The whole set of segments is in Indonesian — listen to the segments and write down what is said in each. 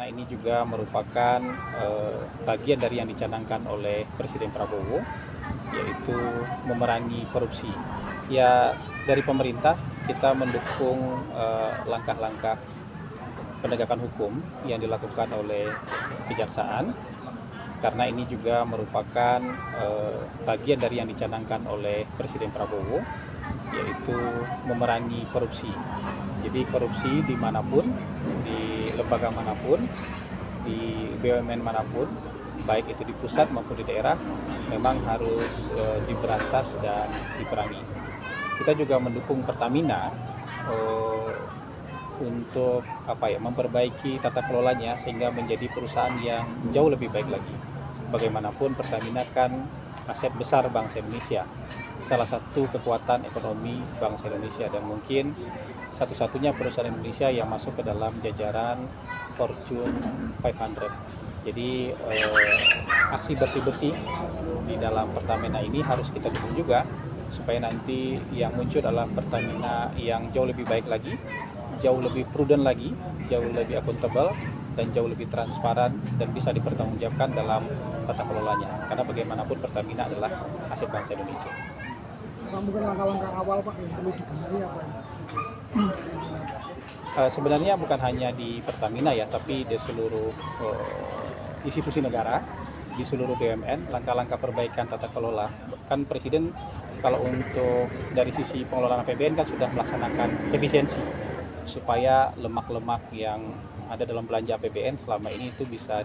karena ini juga merupakan bagian dari yang dicanangkan oleh Presiden Prabowo, yaitu memerangi korupsi. Ya, dari pemerintah kita mendukung langkah-langkah penegakan hukum yang dilakukan oleh kejaksaan, karena ini juga merupakan bagian dari yang dicanangkan oleh Presiden Prabowo, yaitu memerangi korupsi. Jadi korupsi dimanapun, di lembaga manapun, di BUMN manapun, baik itu di pusat maupun di daerah, memang harus diberantas dan diperangi. Kita juga mendukung Pertamina untuk memperbaiki tata kelolanya sehingga menjadi perusahaan yang jauh lebih baik lagi. Bagaimanapun Pertamina kan aset besar bangsa Indonesia, salah satu kekuatan ekonomi bangsa Indonesia, dan mungkin satu-satunya perusahaan Indonesia yang masuk ke dalam jajaran Fortune 500. Jadi aksi bersih-bersih di dalam Pertamina ini harus kita dukung juga, supaya nanti yang muncul adalah Pertamina yang jauh lebih baik lagi, jauh lebih prudent lagi, jauh lebih akuntabel, dan jauh lebih transparan dan bisa dipertanggungjawabkan dalam tata kelolanya. Karena bagaimanapun Pertamina adalah aset bangsa Indonesia. Mungkin langkah-langkah awal Pak yang perlu dibenahi apa? Sebenarnya bukan hanya di Pertamina ya, tapi di seluruh institusi negara, di seluruh BUMN, langkah-langkah perbaikan tata kelola. Kan Presiden kalau untuk dari sisi pengelolaan APBN kan sudah melaksanakan efisiensi, supaya lemak-lemak yang ada dalam belanja APBN selama ini itu bisa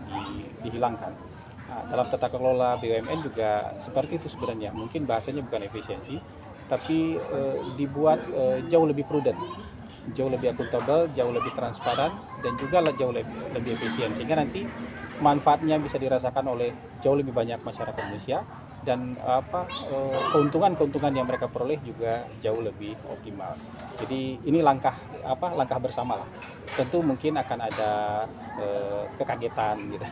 dihilangkan. Nah, dalam tata kelola BUMN juga seperti itu sebenarnya. Mungkin bahasanya bukan efisiensi, tapi dibuat jauh lebih prudent, jauh lebih akuntabel, jauh lebih transparan, dan juga jauh lebih efisien, sehingga nanti manfaatnya bisa dirasakan oleh jauh lebih banyak masyarakat Indonesia, dan keuntungan yang mereka peroleh juga jauh lebih optimal. Jadi ini langkah bersama lah. Tentu mungkin akan ada kekagetan gitu.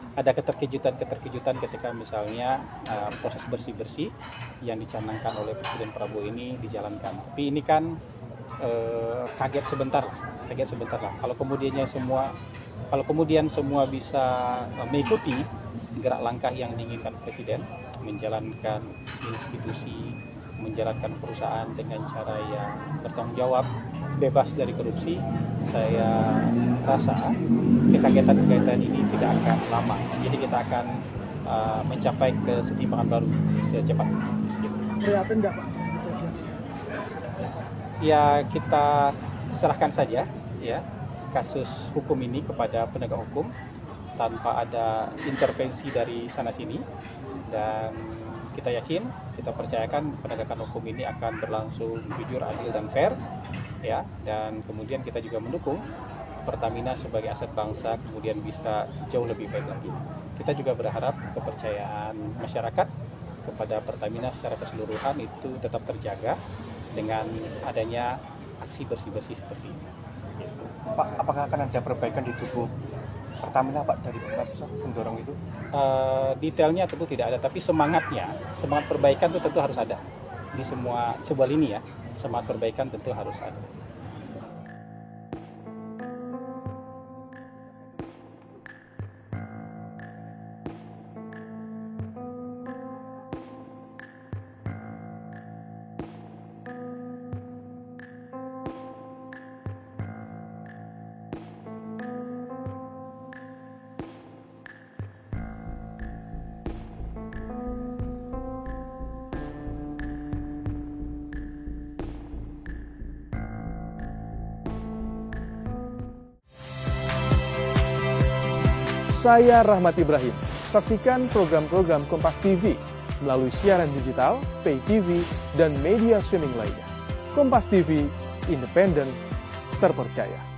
Ada keterkejutan ketika misalnya proses bersih-bersih yang dicanangkan oleh Presiden Prabowo ini dijalankan. Tapi ini kan kaget sebentar lah. Kalau kemudian semua bisa mengikuti gerak langkah yang diinginkan Presiden, menjalankan institusi, menjalankan perusahaan dengan cara yang bertanggung jawab, bebas dari korupsi, saya rasa kekagetan ini tidak akan lama. Jadi kita akan mencapai kesetimbangan baru secepatnya. Prihatin nggak Pak? Ya, kita serahkan saja ya kasus hukum ini kepada penegak hukum tanpa ada intervensi dari sana sini, dan kita percayakan penegakan hukum ini akan berlangsung jujur, adil, dan fair ya. Dan kemudian kita juga mendukung Pertamina sebagai aset bangsa kemudian bisa jauh lebih baik lagi. Kita juga berharap kepercayaan masyarakat kepada Pertamina secara keseluruhan itu tetap terjaga dengan adanya aksi bersih-bersih seperti ini. Gitu. Pak, apakah akan ada perbaikan di tubuh Pertamina Pak dari pusat mendorong itu? Detailnya tentu tidak ada, tapi semangat perbaikan itu tentu harus ada di sebuah lini ya. Semangat perbaikan tentu harus ada. Saya Rahmat Ibrahim. Saksikan program-program Kompas TV melalui siaran digital, pay TV, dan media streaming lainnya. Kompas TV, independen, terpercaya.